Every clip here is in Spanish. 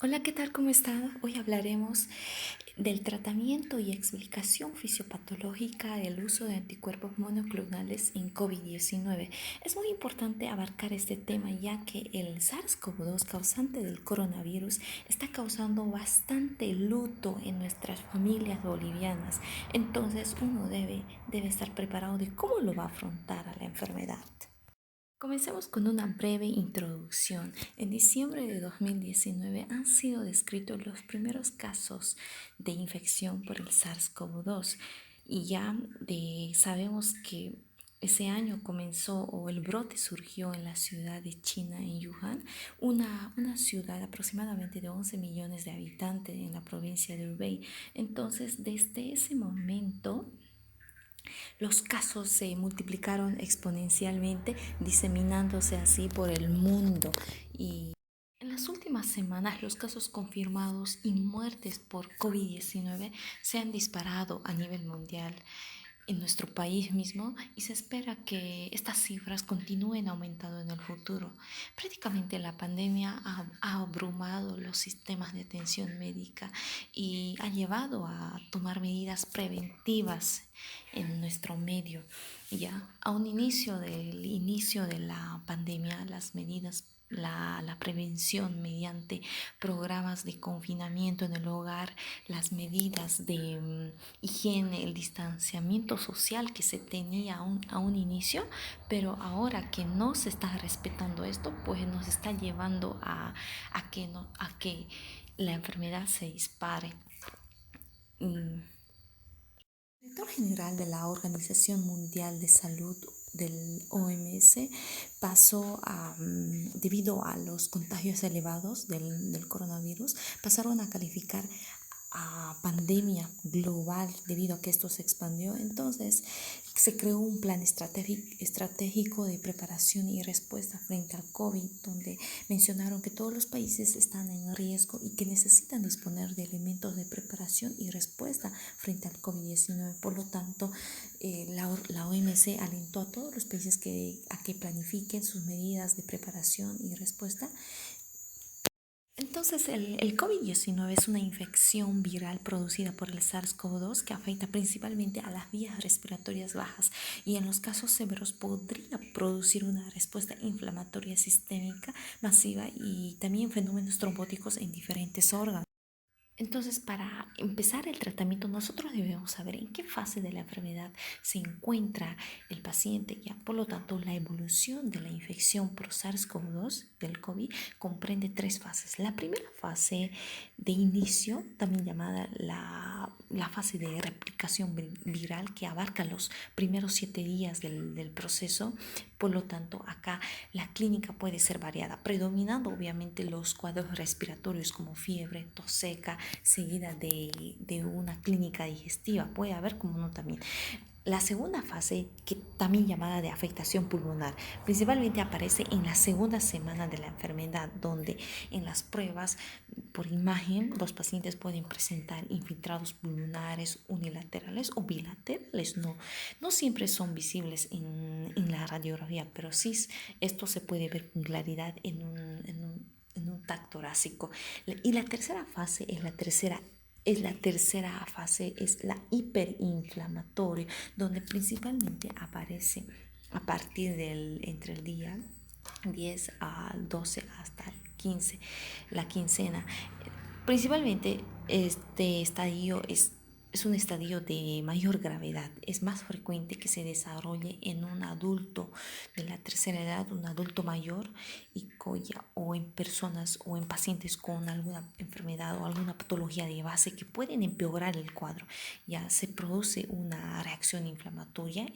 Hola, ¿qué tal? ¿Cómo están? Hoy hablaremos del tratamiento y explicación fisiopatológica del uso de anticuerpos monoclonales en COVID-19. Es muy importante abarcar este tema ya que el SARS-CoV-2 causante del coronavirus está causando bastante luto en nuestras familias bolivianas. Entonces uno debe estar preparado de cómo lo va a afrontar a la enfermedad. Comencemos con una breve introducción. En diciembre de 2019 han sido descritos los primeros casos de infección por el SARS-CoV-2 y sabemos que ese año comenzó o el brote surgió en la ciudad de China, en Wuhan, una ciudad aproximadamente de 11 millones de habitantes en la provincia de Hubei. Entonces, desde ese momento, los casos se multiplicaron exponencialmente, diseminándose así por el mundo. Y en las últimas semanas, los casos confirmados y muertes por COVID-19 se han disparado a nivel mundial en nuestro país mismo y se espera que estas cifras continúen aumentando en el futuro. Prácticamente la pandemia ha abrumado los sistemas de atención médica y ha llevado a tomar medidas preventivas en nuestro medio. Ya a un inicio de la pandemia, las medidas la prevención mediante programas de confinamiento en el hogar, las medidas de higiene, el distanciamiento social que se tenía a un inicio, pero ahora que no se está respetando esto, pues nos está llevando a que la enfermedad se dispare. Mm. El director general de la Organización Mundial de Salud del OMS debido a los contagios elevados del coronavirus, pasaron a calificar a pandemia global debido a que esto se expandió. Entonces se creó un plan estratégico de preparación y respuesta frente al COVID, donde mencionaron que todos los países están en riesgo y que necesitan disponer de elementos de preparación y respuesta frente al COVID-19. Por lo tanto, la OMS alentó a todos los países a que planifiquen sus medidas de preparación y respuesta. Entonces, el COVID-19 es una infección viral producida por el SARS-CoV-2 que afecta principalmente a las vías respiratorias bajas y en los casos severos podría producir una respuesta inflamatoria sistémica masiva y también fenómenos trombóticos en diferentes órganos. Entonces, para empezar el tratamiento, nosotros debemos saber en qué fase de la enfermedad se encuentra el paciente. Ya, por lo tanto, la evolución de la infección por SARS-CoV-2 del COVID comprende tres fases. La primera fase de inicio, también llamada la fase de replicación viral, que abarca los primeros 7 días del proceso. Por lo tanto, acá la clínica puede ser variada, predominando obviamente los cuadros respiratorios como fiebre, tos seca, seguida de una clínica digestiva. Puede haber como no también. La segunda fase, que también llamada de afectación pulmonar, principalmente aparece en la segunda semana de la enfermedad, donde en las pruebas por imagen los pacientes pueden presentar infiltrados pulmonares unilaterales o bilaterales. No siempre son visibles en la radiografía, pero sí esto se puede ver con claridad en un TAC torácico. Y la tercera fase es la hiperinflamatoria, donde principalmente aparece a partir entre el día 10 al 12 hasta el 15, la quincena. Principalmente este estadio es un estadio de mayor gravedad. Es más frecuente que se desarrolle en un adulto de la tercera edad, un adulto mayor o en personas o en pacientes con alguna enfermedad o alguna patología de base que pueden empeorar el cuadro. Ya se produce una reacción inflamatoria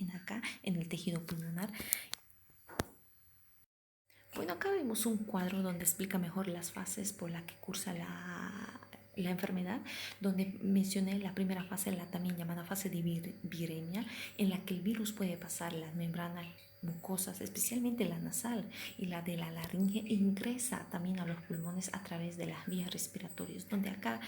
en el tejido pulmonar. Bueno, acá vemos un cuadro donde explica mejor las fases por las que cursa la enfermedad, donde mencioné la primera fase, la también llamada fase de viremia, en la que el virus puede pasar las membranas mucosas, especialmente la nasal y la de la laringe, e ingresa también a los pulmones a través de las vías respiratorias, donde acá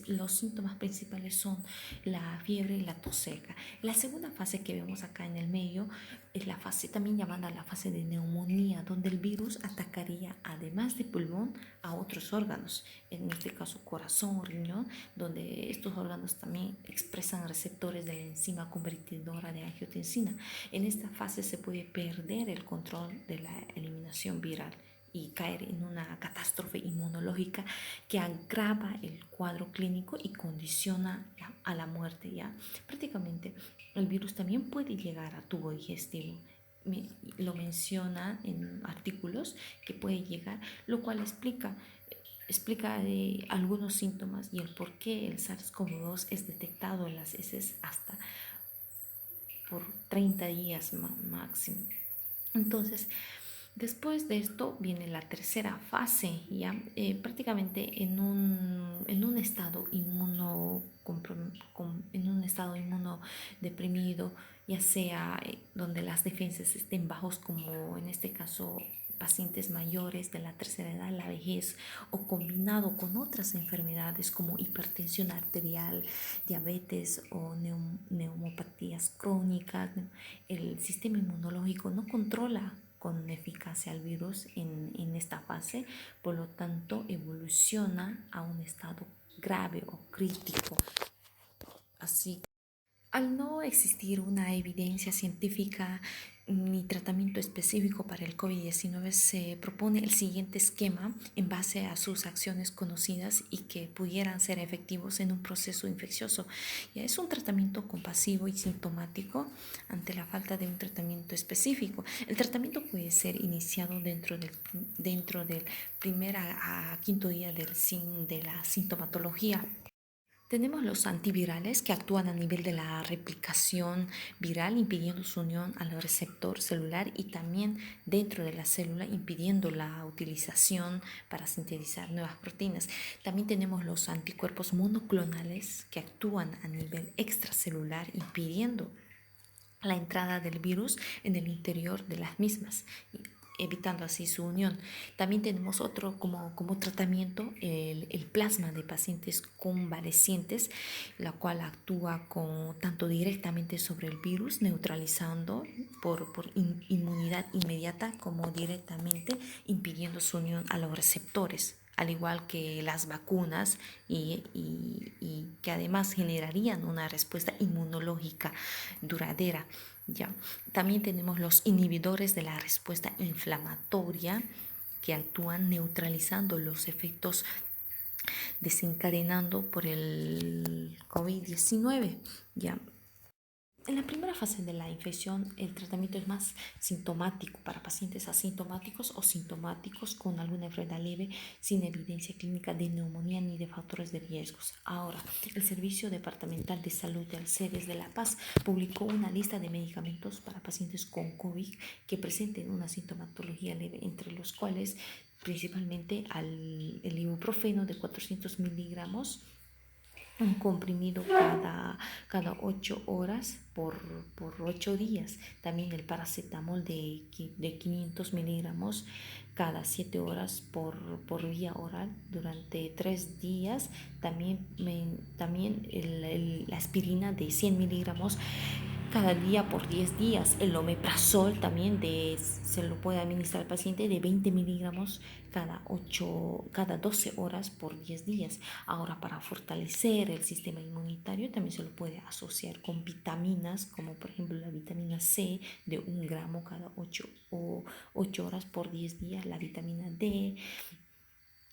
los síntomas principales son la fiebre y la tos seca. La segunda fase que vemos acá en el medio Es la fase también llamada la fase de neumonía, donde el virus atacaría, además de pulmón, a otros órganos, en este caso corazón, riñón, donde estos órganos también expresan receptores de la enzima convertidora de angiotensina. En esta fase se puede perder el control de la eliminación viral y caer en una catástrofe inmunológica que agrava el cuadro clínico y condiciona a la muerte. Ya prácticamente el virus también puede llegar a tubo digestivo. Lo menciona en artículos que puede llegar, lo cual explica algunos síntomas y el por qué el SARS-CoV-2 es detectado en las heces hasta por 30 días máximo. Entonces, después de esto viene la tercera fase, ya prácticamente en un estado en un estado inmunodeprimido, ya sea donde las defensas estén bajos, como en este caso pacientes mayores de la tercera edad, la vejez, o combinado con otras enfermedades como hipertensión arterial, diabetes o neumopatías crónicas. El sistema inmunológico no controla con eficacia al virus en esta fase, por lo tanto evoluciona a un estado grave o crítico. Así, al no existir una evidencia científica ni tratamiento específico para el COVID-19, se propone el siguiente esquema en base a sus acciones conocidas y que pudieran ser efectivos en un proceso infeccioso. Ya es un tratamiento compasivo y sintomático ante la falta de un tratamiento específico. El tratamiento puede ser iniciado dentro del primer a quinto día de la sintomatología. Tenemos los antivirales que actúan a nivel de la replicación viral, impidiendo su unión al receptor celular y también dentro de la célula, impidiendo la utilización para sintetizar nuevas proteínas. También tenemos los anticuerpos monoclonales que actúan a nivel extracelular, impidiendo la entrada del virus en el interior de las mismas, evitando así su unión. También tenemos otro como tratamiento, el plasma de pacientes convalecientes, la cual actúa tanto directamente sobre el virus, neutralizando por inmunidad inmediata, como directamente impidiendo su unión a los receptores, al igual que las vacunas, y que además generarían una respuesta inmunológica duradera. Ya. También tenemos los inhibidores de la respuesta inflamatoria que actúan neutralizando los efectos desencadenando por el COVID-19. Ya. En la primera fase de la infección, el tratamiento es más sintomático para pacientes asintomáticos o sintomáticos con alguna enfermedad leve sin evidencia clínica de neumonía ni de factores de riesgos. Ahora, el Servicio Departamental de Salud del CEDES de La Paz publicó una lista de medicamentos para pacientes con COVID que presenten una sintomatología leve, entre los cuales principalmente el ibuprofeno de 400 miligramos, un comprimido cada 8 horas por 8 días. También el paracetamol de 500 miligramos cada 7 horas por vía oral durante 3 días. También la aspirina de 100 miligramos cada día por 10 días. El omeprazol también se lo puede administrar al paciente de 20 miligramos cada 12 horas por 10 días. Ahora, para fortalecer el sistema inmunitario también se lo puede asociar con vitaminas, como por ejemplo la vitamina C de 1 gramo cada 8 horas por 10 días, la vitamina D,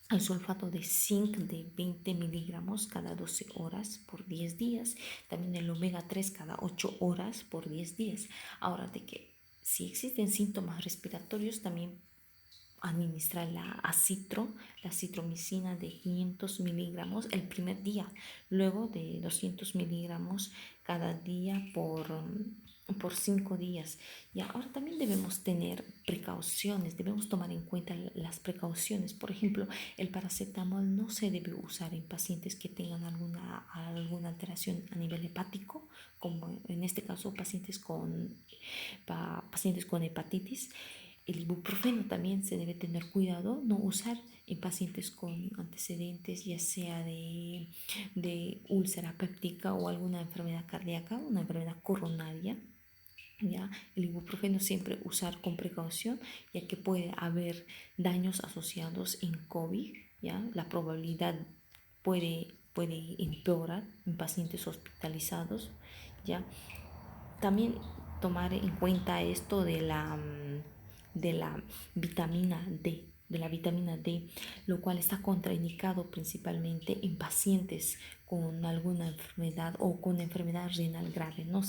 el sulfato de zinc de 20 miligramos cada 12 horas por 10 días, también el omega 3 cada 8 horas por 10 días. Ahora, de que si existen síntomas respiratorios, también administrar la citromicina de 500 miligramos el primer día, luego de 200 miligramos cada día por 5 días. Y ahora también debemos tener precauciones, debemos tomar en cuenta las precauciones. Por ejemplo, el paracetamol no se debe usar en pacientes que tengan alguna alteración a nivel hepático, como en este caso pacientes con hepatitis. El ibuprofeno también se debe tener cuidado, no usar en pacientes con antecedentes, ya sea de úlcera péptica o alguna enfermedad cardíaca, una enfermedad coronaria. ¿ya? El ibuprofeno siempre usar con precaución, ya que puede haber daños asociados en COVID, ¿ya? La probabilidad puede empeorar en pacientes hospitalizados, ¿ya? También tomar en cuenta esto de la vitamina D, lo cual está contraindicado principalmente en pacientes con alguna enfermedad o con enfermedad renal grave. No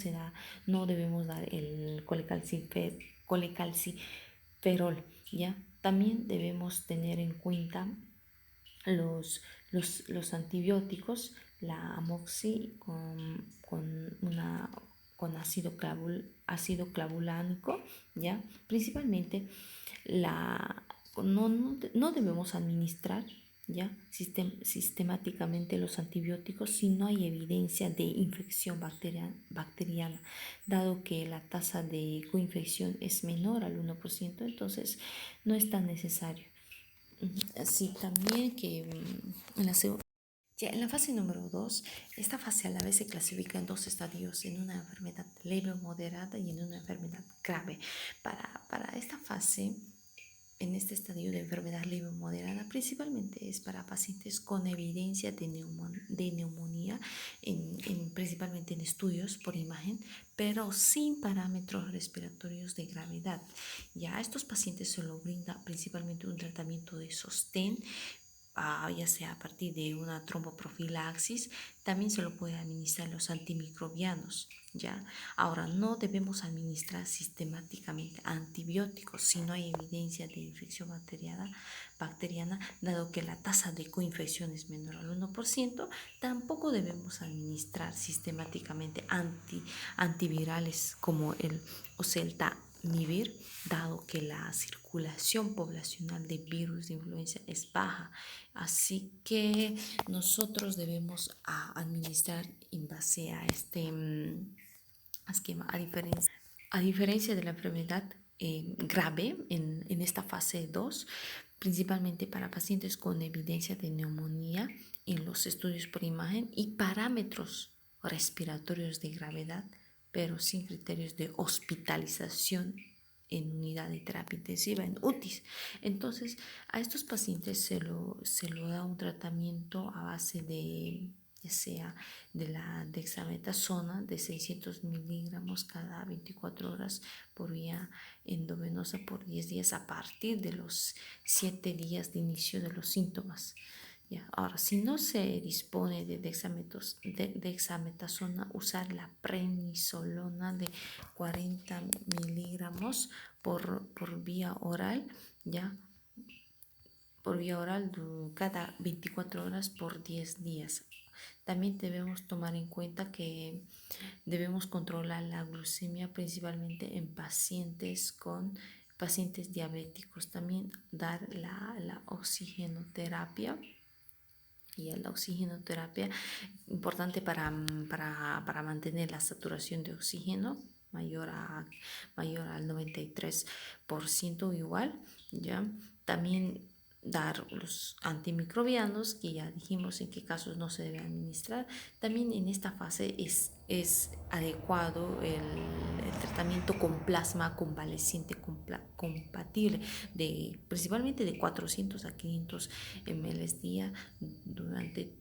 debemos dar el colecalciferol, ¿ya? También debemos tener en cuenta los, los antibióticos, la amoxi con ácido clavulánico, ¿ya? Principalmente no debemos administrar, ¿ya? Sistemáticamente los antibióticos si no hay evidencia de infección bacteriana, dado que la tasa de coinfección es menor al 1%, entonces no es tan necesario. Así también que ya en la fase número 2, esta fase a la vez se clasifica en dos estadios, en una enfermedad leve o moderada y en una enfermedad grave. Para esta fase, en este estadio de enfermedad leve o moderada, principalmente es para pacientes con evidencia de neumonía, principalmente en estudios por imagen, pero sin parámetros respiratorios de gravedad. Ya a estos pacientes se lo brinda principalmente un tratamiento de sostén, ya sea a partir de una tromboprofilaxis. También se lo puede administrar los antimicrobianos, ¿ya? Ahora, no debemos administrar sistemáticamente antibióticos si no hay evidencia de infección bacteriana, dado que la tasa de coinfección es menor al 1%. Tampoco debemos administrar sistemáticamente antivirales como el oseltamivir, dado que la circulación poblacional de virus de influenza es baja. Así que nosotros debemos administrar en base a este esquema, a diferencia de la enfermedad grave en esta fase 2, principalmente para pacientes con evidencia de neumonía en los estudios por imagen y parámetros respiratorios de gravedad, pero sin criterios de hospitalización en unidad de terapia intensiva, en UTIs. Entonces, a estos pacientes se lo da un tratamiento a base de, ya sea de la dexametasona de 600 miligramos cada 24 horas por vía endovenosa por 10 días a partir de los 7 días de inicio de los síntomas. Ya. Ahora, si no se dispone de dexametasona, usar la prednisolona de 40 miligramos por vía oral, ya, por vía oral cada 24 horas por 10 días. También debemos tomar en cuenta que debemos controlar la glucemia principalmente en pacientes diabéticos. También dar la oxigenoterapia. Y la oxigenoterapia, importante para mantener la saturación de oxígeno mayor al 93% igual, ¿ya? También dar los antimicrobianos, que ya dijimos en qué casos no se debe administrar. También en esta fase es adecuado el tratamiento con plasma convaleciente compatible, principalmente de 400 a 500 ml día durante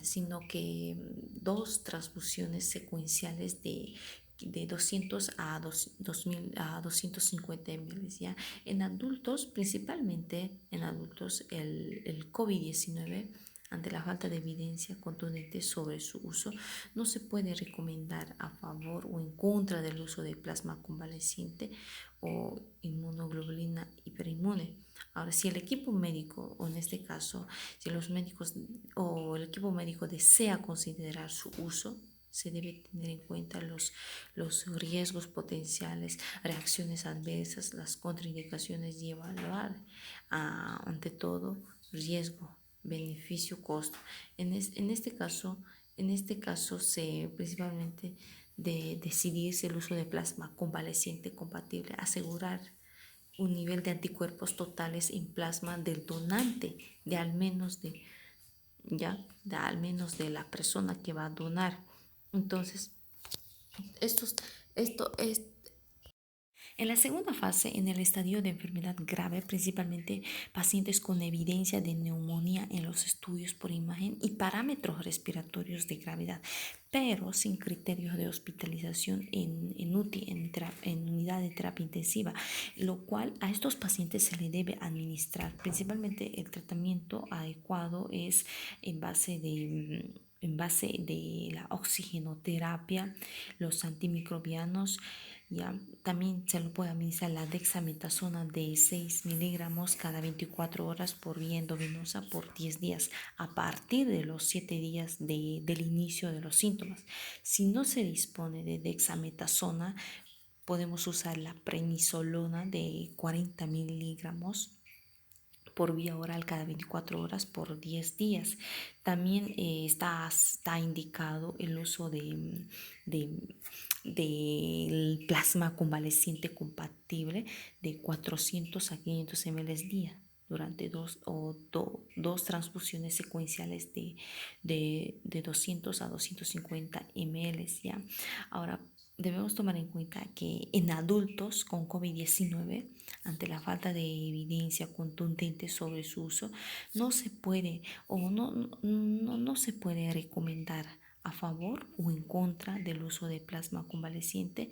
sino que dos transfusiones secuenciales de 200 a 2000 a 250 ml, ¿ya? En adultos, principalmente en adultos, el COVID-19, ante la falta de evidencia contundente sobre su uso, no se puede recomendar a favor o en contra del uso de plasma convaleciente o inmunoglobulina hiperinmune. Ahora, si el equipo médico, o en este caso, si los médicos o el equipo médico desea considerar su uso, se debe tener en cuenta los riesgos potenciales, reacciones adversas, las contraindicaciones y evaluar, ante todo, riesgo, beneficio, costo. En este caso se principalmente de decidirse el uso de plasma convaleciente compatible, asegurar un nivel de anticuerpos totales en plasma del donante de al menos de la persona que va a donar. Entonces, Esto es en la segunda fase, en el estadio de enfermedad grave, principalmente pacientes con evidencia de neumonía en los estudios por imagen y parámetros respiratorios de gravedad, pero sin criterios de hospitalización en UTI, en unidad de terapia intensiva, lo cual a estos pacientes se le debe administrar. Principalmente el tratamiento adecuado es en base de la oxigenoterapia, los antimicrobianos. Ya, también se le puede administrar la dexametasona de 6 miligramos cada 24 horas por vía endovenosa por 10 días, a partir de los 7 días del inicio de los síntomas. Si no se dispone de dexametasona, podemos usar la prednisolona de 40 miligramos por vía oral cada 24 horas por 10 días. También está indicado el uso del plasma convaleciente compatible de 400 a 500 ml día durante dos transfusiones secuenciales de 200 a 250 ml. ¿Ya? Ahora, debemos tomar en cuenta que en adultos con COVID-19, ante la falta de evidencia contundente sobre su uso, no se puede no se puede recomendar a favor o en contra del uso de plasma convaleciente.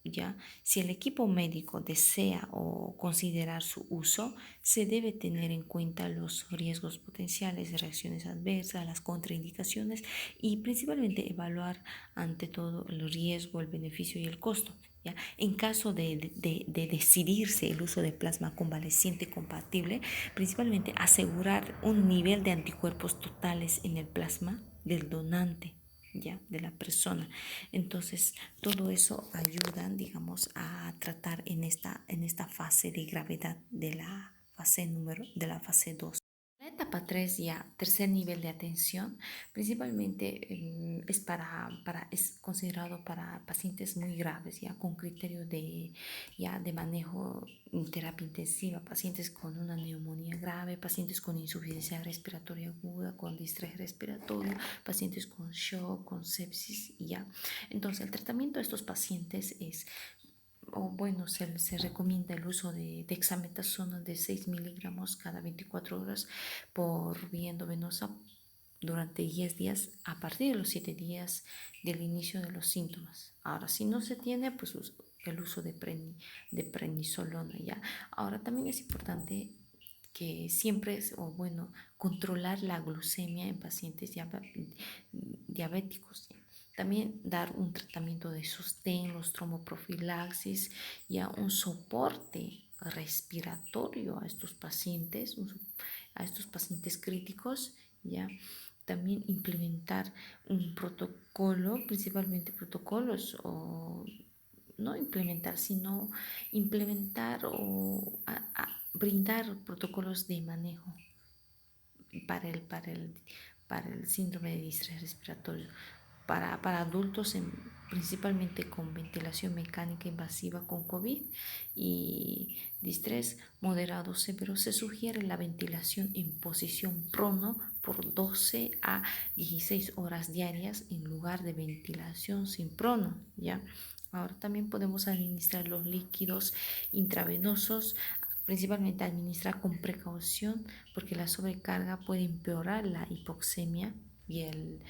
Ya, si el equipo médico desea o considerar su uso, se debe tener en cuenta los riesgos potenciales de reacciones adversas, las contraindicaciones y principalmente evaluar ante todo el riesgo, el beneficio y el costo. ¿Ya? En caso de decidirse el uso de plasma convaleciente compatible, principalmente asegurar un nivel de anticuerpos totales en el plasma del donante, ya, de la persona. Entonces, todo eso ayuda, digamos, a tratar en esta fase de gravedad de la fase 2. La etapa 3 ya, tercer nivel de atención, principalmente es considerado para pacientes muy graves, ya con criterio de manejo en terapia intensiva, pacientes con una neumonía grave, pacientes con insuficiencia respiratoria aguda, con distrés respiratorio, pacientes con shock, con sepsis, ya. Entonces, el tratamiento de estos pacientes es se recomienda el uso de dexametasona de 6 miligramos cada 24 horas por vía endovenosa durante 10 días a partir de los 7 días del inicio de los síntomas. Ahora, si no se tiene, pues el uso de prednisolona, ¿ya? Ahora, también es importante que siempre controlar la glucemia en pacientes diabéticos, ¿ya? También dar un tratamiento de sostén, los tromboprofilaxis, ya un soporte respiratorio a estos pacientes críticos, ya. También implementar un protocolo, principalmente protocolos o no implementar, sino implementar brindar protocolos de manejo para para el síndrome de distrés respiratorio, para adultos principalmente con ventilación mecánica invasiva con COVID y distrés moderado severo. Se sugiere la ventilación en posición prono por 12 a 16 horas diarias en lugar de ventilación sin prono, ¿ya? Ahora también podemos administrar los líquidos intravenosos, principalmente administrar con precaución porque la sobrecarga puede empeorar la hipoxemia y el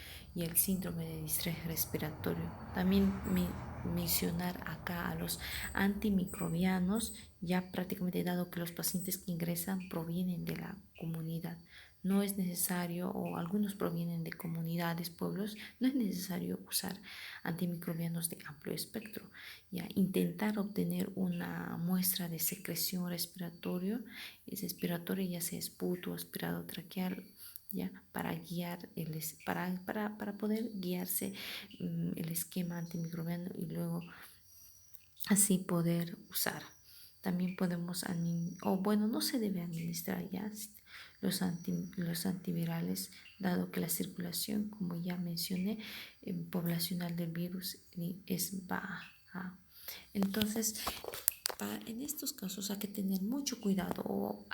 síndrome de distrés respiratorio. También mencionar acá a los antimicrobianos, ya prácticamente dado que los pacientes que ingresan provienen de la comunidad. No es necesario, o algunos provienen de comunidades, pueblos, no es necesario usar antimicrobianos de amplio espectro. Ya intentar obtener una muestra de secreción respiratoria, ya sea esputo, aspirado traqueal, ya para para poder guiarse el esquema antimicrobiano y luego así poder usar. También podemos, no se debe administrar ya los antivirales, dado que la circulación, como ya mencioné, poblacional del virus es baja. Entonces, en estos casos hay que tener mucho cuidado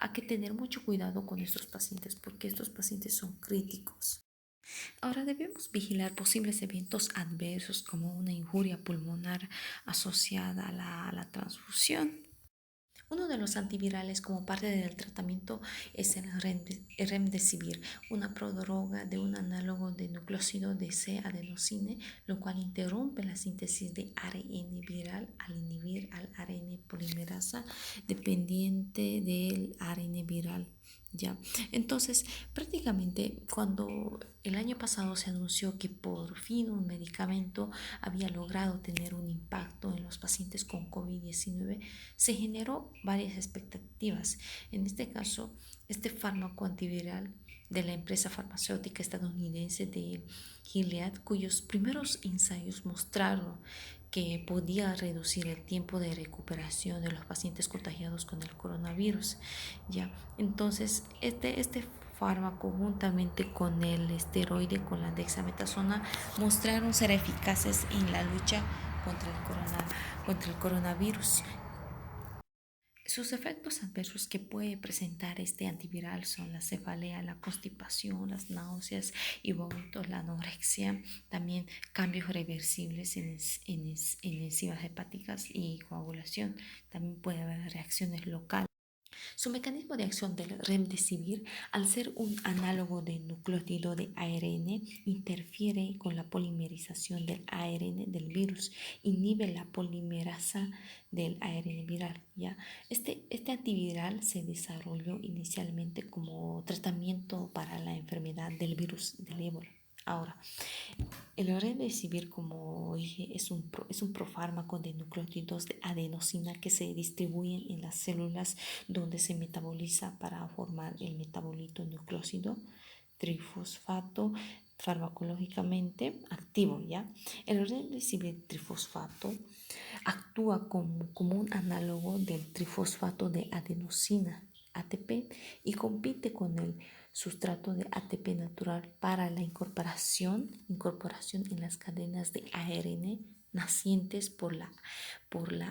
con estos pacientes porque estos pacientes son críticos. Ahora debemos vigilar posibles eventos adversos como una injuria pulmonar asociada a la transfusión. Uno de los antivirales como parte del tratamiento es el remdesivir, una prodroga de un análogo de nucleósido de C-adenosine, lo cual interrumpe la síntesis de ARN viral al inhibir al ARN polimerasa dependiente del ARN viral. ¿Ya? Entonces, prácticamente cuando el año pasado se anunció que por fin un medicamento había logrado tener un impacto en los pacientes con COVID-19, se generó varias expectativas. En este caso, este fármaco antiviral de la empresa farmacéutica estadounidense de Gilead, cuyos primeros ensayos mostraron que podía reducir el tiempo de recuperación de los pacientes contagiados con el coronavirus. ¿Ya? Entonces, este fármaco juntamente con el esteroide, con la dexametasona, mostraron ser eficaces en la lucha contra el coronavirus. Sus efectos adversos que puede presentar este antiviral son la cefalea, la constipación, las náuseas y vómitos, la anorexia, también cambios reversibles en enzimas hepáticas y coagulación. También puede haber reacciones locales. Su mecanismo de acción del remdesivir, al ser un análogo de nucleótido de ARN, interfiere con la polimerización del ARN del virus, inhibe la polimerasa del ARN viral. ¿Ya? Este antiviral se desarrolló inicialmente como tratamiento para la enfermedad del virus del ébola. Ahora, el remdesivir, como dije, es un profármaco de nucleótidos de adenosina que se distribuyen en las células donde se metaboliza para formar el metabolito nucleósido trifosfato farmacológicamente activo, ¿ya? El remdesivir trifosfato actúa como un análogo del trifosfato de adenosina, ATP, y compite con el sustrato de ATP natural para la incorporación en las cadenas de ARN nacientes por la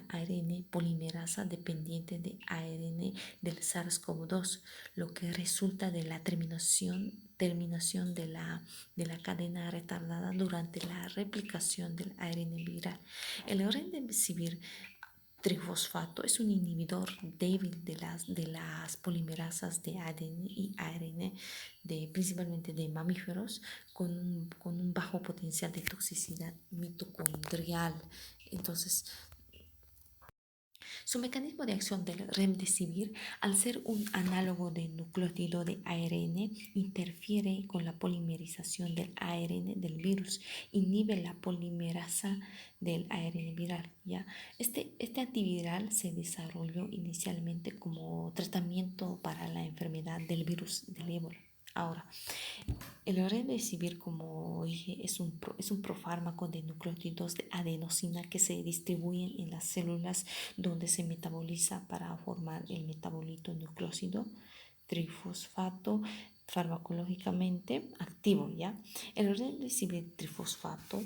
ARN polimerasa dependiente de ARN del SARS-CoV-2, lo que resulta de la terminación de la cadena retardada durante la replicación del ARN viral. El remdesivir trifosfato es un inhibidor débil de las polimerasas de ADN y ARN, principalmente de mamíferos, con un bajo potencial de toxicidad mitocondrial. Entonces, su mecanismo de acción del remdesivir, al ser un análogo de nucleótido de ARN, interfiere con la polimerización del ARN del virus, inhibe la polimerasa del ARN viral. ¿Ya? Este antiviral se desarrolló inicialmente como tratamiento para la enfermedad del virus del ébola. Ahora, el remdesivir, como dije, es un profármaco de nucleótidos de adenosina que se distribuyen en las células donde se metaboliza para formar el metabolito nucleósido trifosfato farmacológicamente activo, ¿ya? El remdesivir trifosfato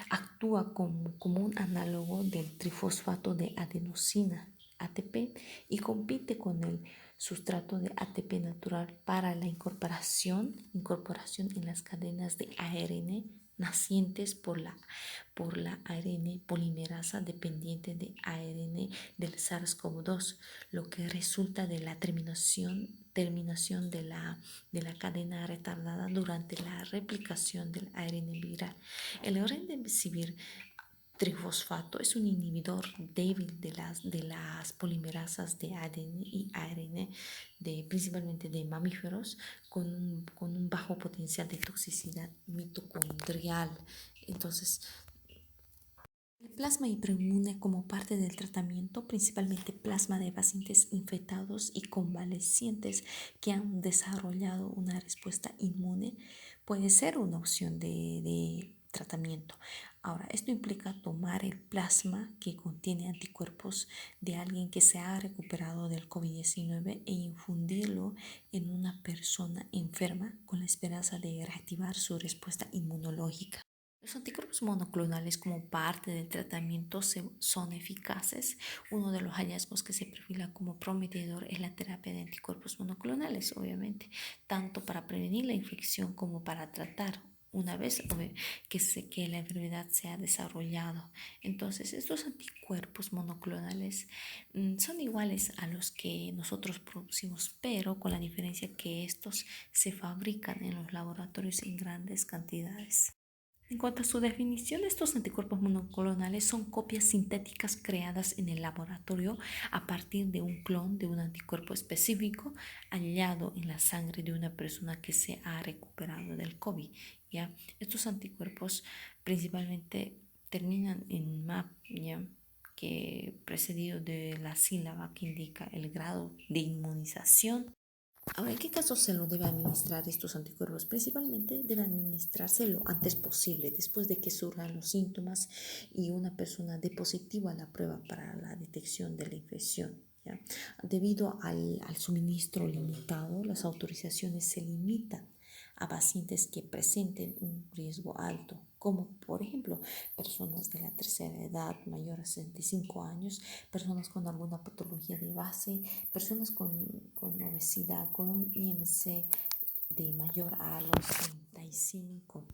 actúa como un análogo del trifosfato de adenosina, ATP, y compite con el sustrato de ATP natural para la incorporación en las cadenas de ARN nacientes por la ARN polimerasa dependiente de ARN del SARS-CoV-2, lo que resulta de la terminación de la cadena retardada durante la replicación del ARN viral. El remdesivir trifosfato es un inhibidor débil de las polimerasas de ADN y ARN, principalmente de mamíferos, con un bajo potencial de toxicidad mitocondrial. Entonces, el plasma hipoinmune como parte del tratamiento, principalmente plasma de pacientes infectados y convalecientes que han desarrollado una respuesta inmune, puede ser una opción de tratamiento. Ahora, esto implica tomar el plasma que contiene anticuerpos de alguien que se ha recuperado del COVID-19 e infundirlo en una persona enferma con la esperanza de reactivar su respuesta inmunológica. Los anticuerpos monoclonales como parte del tratamiento son eficaces. Uno de los hallazgos que se perfila como prometedor es la terapia de anticuerpos monoclonales, obviamente, tanto para prevenir la infección como para tratar una vez que la enfermedad se ha desarrollado. Entonces, estos anticuerpos monoclonales son iguales a los que nosotros producimos, pero con la diferencia que estos se fabrican en los laboratorios en grandes cantidades. En cuanto a su definición, estos anticuerpos monoclonales son copias sintéticas creadas en el laboratorio a partir de un clon de un anticuerpo específico hallado en la sangre de una persona que se ha recuperado del COVID. ¿Ya? Estos anticuerpos principalmente terminan en MAP, ¿ya? Que precedido de la sílaba que indica el grado de inmunización. Ahora, ¿en qué casos se lo debe administrar estos anticuerpos? Principalmente debe administrarse lo antes posible, después de que surjan los síntomas y una persona dé positivo a la prueba para la detección de la infección. ¿Ya? Debido al suministro limitado, las autorizaciones se limitan a pacientes que presenten un riesgo alto, como por ejemplo personas de la tercera edad mayor a 65 años, personas con alguna patología de base, personas con obesidad, con un IMC de mayor a los 35.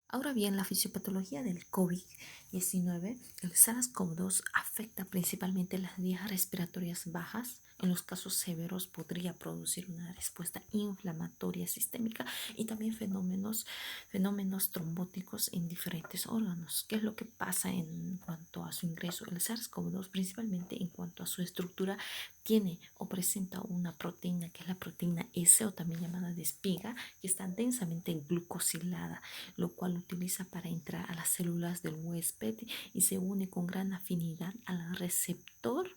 Ahora bien, la fisiopatología del COVID-19, el SARS-CoV-2 afecta principalmente las vías respiratorias bajas. En los casos severos podría producir una respuesta inflamatoria sistémica y también fenómenos trombóticos en diferentes órganos. ¿Qué es lo que pasa en cuanto a su ingreso? El SARS-CoV-2, principalmente en cuanto a su estructura, tiene o presenta una proteína que es la proteína S o también llamada de espiga, que está densamente glucosilada, lo cual utiliza para entrar a las células del huésped y se une con gran afinidad al receptor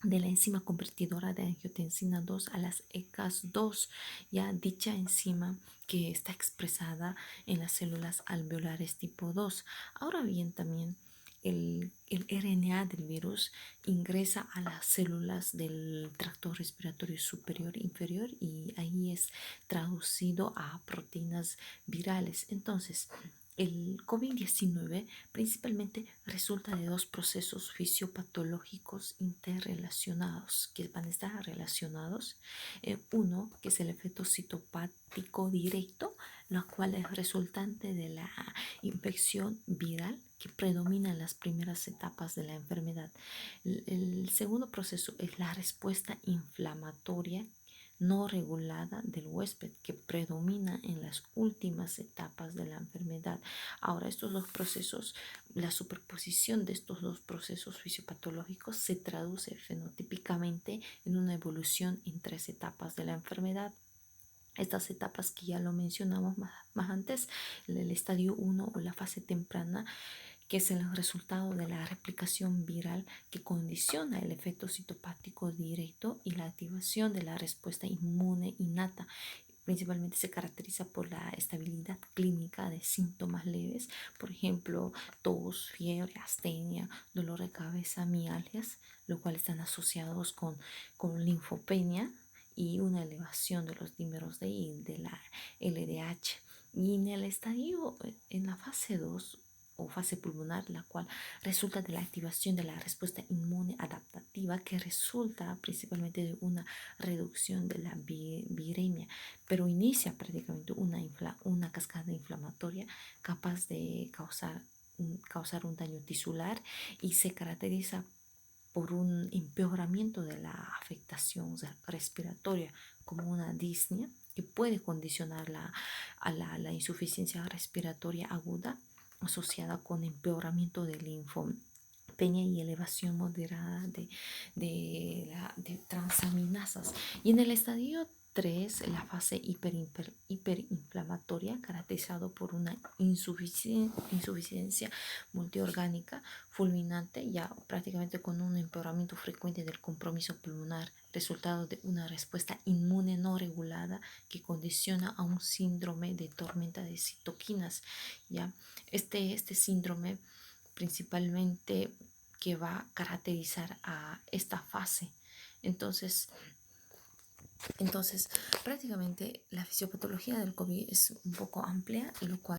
de la enzima convertidora de angiotensina 2 a las ECAS2, ya dicha enzima que está expresada en las células alveolares tipo 2. Ahora bien, también el RNA del virus ingresa a las células del tracto respiratorio superior e inferior y ahí es traducido a proteínas virales. Entonces, el COVID-19 principalmente resulta de dos procesos fisiopatológicos interrelacionados que van a estar relacionados. Uno, que es el efecto citopático directo, lo cual es resultante de la infección viral que predomina en las primeras etapas de la enfermedad. El segundo proceso es la respuesta inflamatoria no regulada del huésped que predomina en las últimas etapas de la enfermedad. Ahora, estos dos procesos, la superposición de estos dos procesos fisiopatológicos se traduce fenotípicamente en una evolución en tres etapas de la enfermedad. Estas etapas que ya lo mencionamos más antes, el estadio 1 o la fase temprana, que es el resultado de la replicación viral que condiciona el efecto citopático directo y la activación de la respuesta inmune innata. Principalmente se caracteriza por la estabilidad clínica de síntomas leves, por ejemplo, tos, fiebre, astenia, dolor de cabeza, mialgias, lo cual están asociados con linfopenia y una elevación de los dímeros de la LDH. Y en el estadio, en la fase 2 o fase pulmonar, la cual resulta de la activación de la respuesta inmune adaptativa que resulta principalmente de una reducción de la viremia, pero inicia prácticamente una cascada inflamatoria capaz de causar un daño tisular y se caracteriza por un empeoramiento de la afectación respiratoria como una disnea que puede condicionar la insuficiencia respiratoria aguda asociada con empeoramiento del linfopenia y elevación moderada de transaminasas. Y en el estadio 3, la fase hiperinflamatoria, caracterizado por una insuficiencia multiorgánica fulminante, ya prácticamente con un empeoramiento frecuente del compromiso pulmonar, resultado de una respuesta inmune no regulada que condiciona a un síndrome de tormenta de citoquinas. ¿Ya? Este síndrome principalmente que va a caracterizar a esta fase. Entonces, prácticamente la fisiopatología del COVID es un poco amplia, lo cual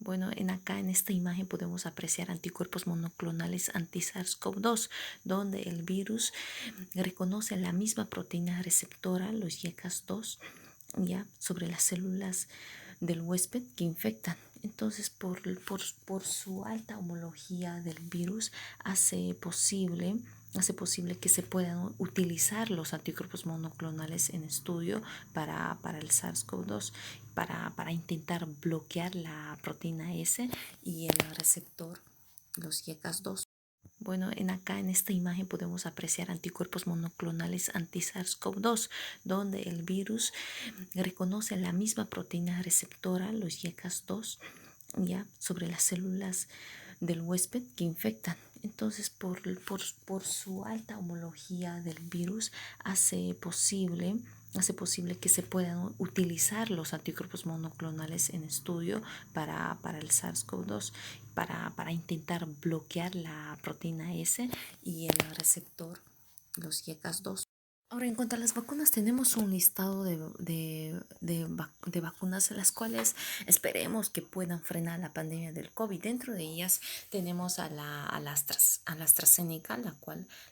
Bueno, en esta imagen podemos apreciar anticuerpos monoclonales anti-SARS-CoV-2, donde el virus reconoce la misma proteína receptora, los YECAS2, ya sobre las células del huésped que infectan. Entonces, por su alta homología del virus, hace posible que se puedan utilizar los anticuerpos monoclonales en estudio para el SARS-CoV-2, para intentar bloquear la proteína S y el receptor, los YECAS2. Bueno, en esta imagen podemos apreciar anticuerpos monoclonales anti-SARS-CoV-2, donde el virus reconoce la misma proteína receptora, los YECAS2, ya sobre las células del huésped que infectan. Entonces, por su alta homología del virus, hace posible que se puedan utilizar los anticuerpos monoclonales en estudio para el SARS-CoV-2, para intentar bloquear la proteína S y el receptor, los YECAS2. Ahora, en cuanto a las vacunas, tenemos un listado de vacunas las cuales esperemos que puedan frenar la pandemia del COVID. Dentro de ellas tenemos a la AstraZeneca,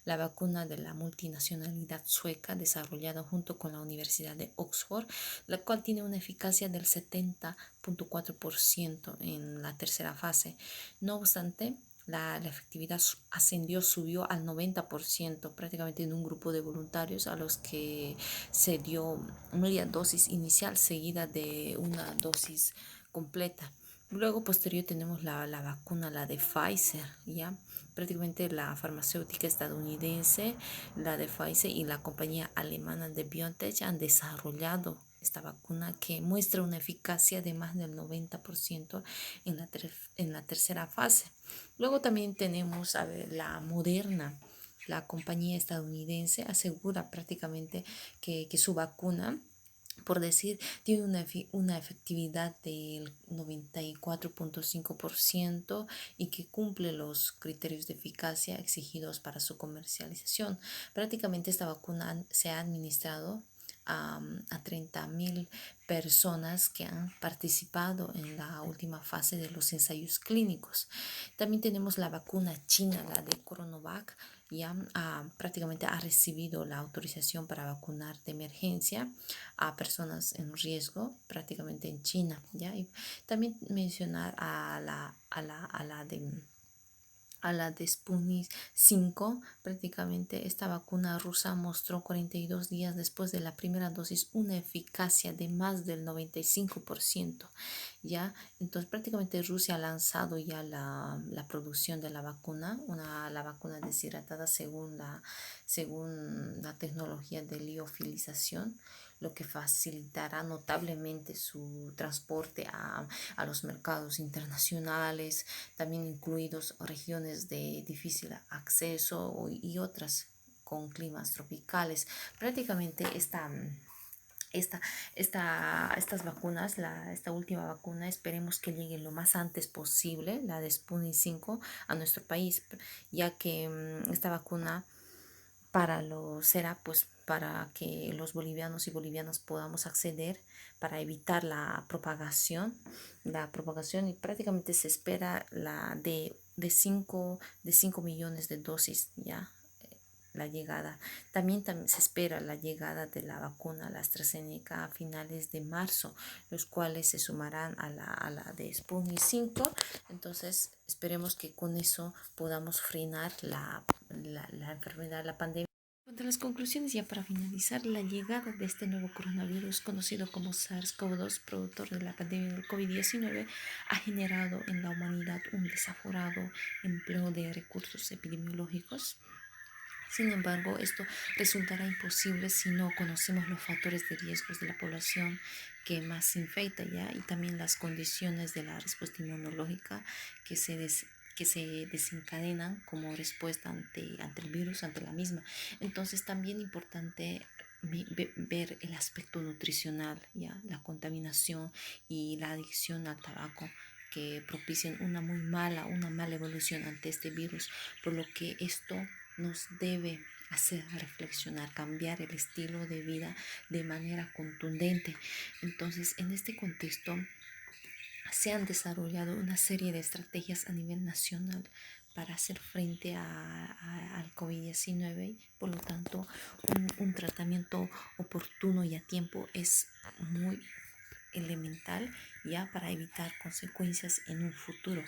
la vacuna de la multinacionalidad sueca desarrollada junto con la Universidad de Oxford, la cual tiene una eficacia del 70.4% en la tercera fase. No obstante, la efectividad subió al 90%, prácticamente en un grupo de voluntarios a los que se dio media dosis inicial seguida de una dosis completa. Luego, posterior, tenemos la vacuna, la de Pfizer, ¿ya? Prácticamente la farmacéutica estadounidense, la de Pfizer y la compañía alemana de BioNTech han desarrollado esta vacuna que muestra una eficacia de más del 90% en la tercera fase. Luego también tenemos la Moderna. La compañía estadounidense asegura prácticamente que su vacuna, por decir, tiene una efectividad del 94.5% y que cumple los criterios de eficacia exigidos para su comercialización. Prácticamente esta vacuna se ha administrado a 30.000 personas que han participado en la última fase de los ensayos clínicos. También tenemos la vacuna china, la de CoronaVac, ya prácticamente ha recibido la autorización para vacunar de emergencia a personas en riesgo, prácticamente en China, ¿ya? Y también mencionar a la de Sputnik 5, prácticamente esta vacuna rusa mostró 42 días después de la primera dosis una eficacia de más del 95%, ¿ya? Entonces prácticamente Rusia ha lanzado ya la producción de la vacuna, la vacuna deshidratada según la tecnología de liofilización, lo que facilitará notablemente su transporte a los mercados internacionales, también incluidos regiones de difícil acceso y otras con climas tropicales. Prácticamente estas vacunas, esta última vacuna, esperemos que llegue lo más antes posible, la de Sputnik 5, a nuestro país, ya que esta vacuna será pues para que los bolivianos y bolivianas podamos acceder para evitar la propagación y prácticamente se espera de 5 millones de dosis ya la llegada. También se espera la llegada de la vacuna, la AstraZeneca, a finales de marzo, los cuales se sumarán a la de Sputnik 5. Entonces, esperemos que con eso podamos frenar la enfermedad, la pandemia. Entre las conclusiones, ya para finalizar, la llegada de este nuevo coronavirus, conocido como SARS-CoV-2, productor de la pandemia del COVID-19, ha generado en la humanidad un desaforado empleo de recursos epidemiológicos. Sin embargo, esto resultará imposible si no conocemos los factores de riesgos de la población que más se infecta, ¿ya? Y también las condiciones de la respuesta inmunológica que que se desencadenan como respuesta ante el virus, ante la misma. Entonces, también importante ver el aspecto nutricional, ¿ya? La contaminación y la adicción al tabaco que propician una mala evolución ante este virus, por lo que esto nos debe hacer reflexionar, cambiar el estilo de vida de manera contundente. Entonces, en este contexto, se han desarrollado una serie de estrategias a nivel nacional para hacer frente al COVID-19. Por lo tanto, un tratamiento oportuno y a tiempo es muy elemental ya para evitar consecuencias en un futuro.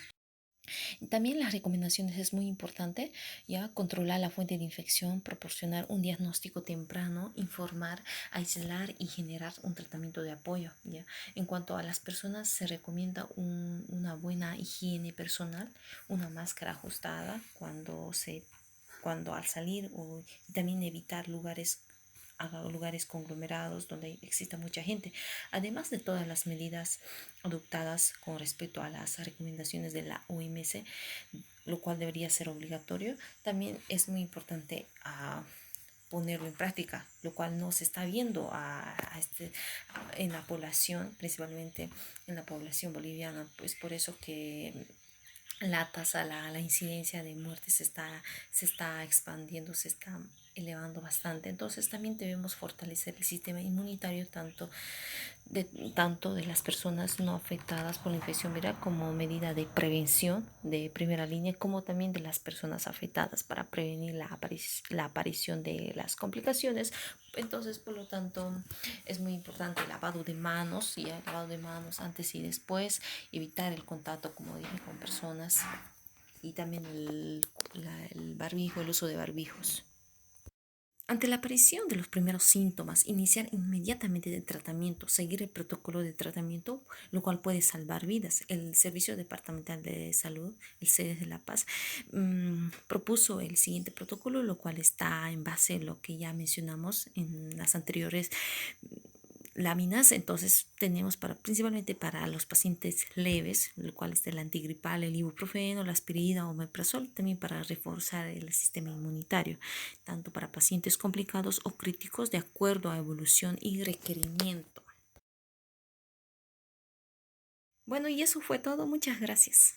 También las recomendaciones es muy importante, ya controlar la fuente de infección, proporcionar un diagnóstico temprano, informar, aislar y generar un tratamiento de apoyo. ¿Ya? En cuanto a las personas, se recomienda una buena higiene personal, una máscara ajustada cuando al salir o también evitar lugares conglomerados donde exista mucha gente, además de todas las medidas adoptadas con respecto a las recomendaciones de la OMS, lo cual debería ser obligatorio. También es muy importante ponerlo en práctica, lo cual no se está viendo en la población, principalmente en la población boliviana. Pues por eso que la tasa, la incidencia de muertes se está expandiendo, se está elevando bastante. Entonces también debemos fortalecer el sistema inmunitario de, tanto de las personas no afectadas por la infección viral como medida de prevención de primera línea, como también de las personas afectadas para prevenir la aparición de las complicaciones. Entonces, por lo tanto, es muy importante el lavado de manos, y el lavado de manos antes y después, evitar el contacto, como dije, con personas, y también el barbijo, el uso de barbijos. Ante la aparición de los primeros síntomas, iniciar inmediatamente el tratamiento, seguir el protocolo de tratamiento, lo cual puede salvar vidas. El Servicio Departamental de Salud, el CEDES de La Paz, propuso el siguiente protocolo, lo cual está en base a lo que ya mencionamos en las anteriores láminas. Entonces tenemos principalmente para los pacientes leves, lo cual es el antigripal, el ibuprofeno, la aspirina o omeprazol, también para reforzar el sistema inmunitario, tanto para pacientes complicados o críticos de acuerdo a evolución y requerimiento. Bueno, y eso fue todo. Muchas gracias.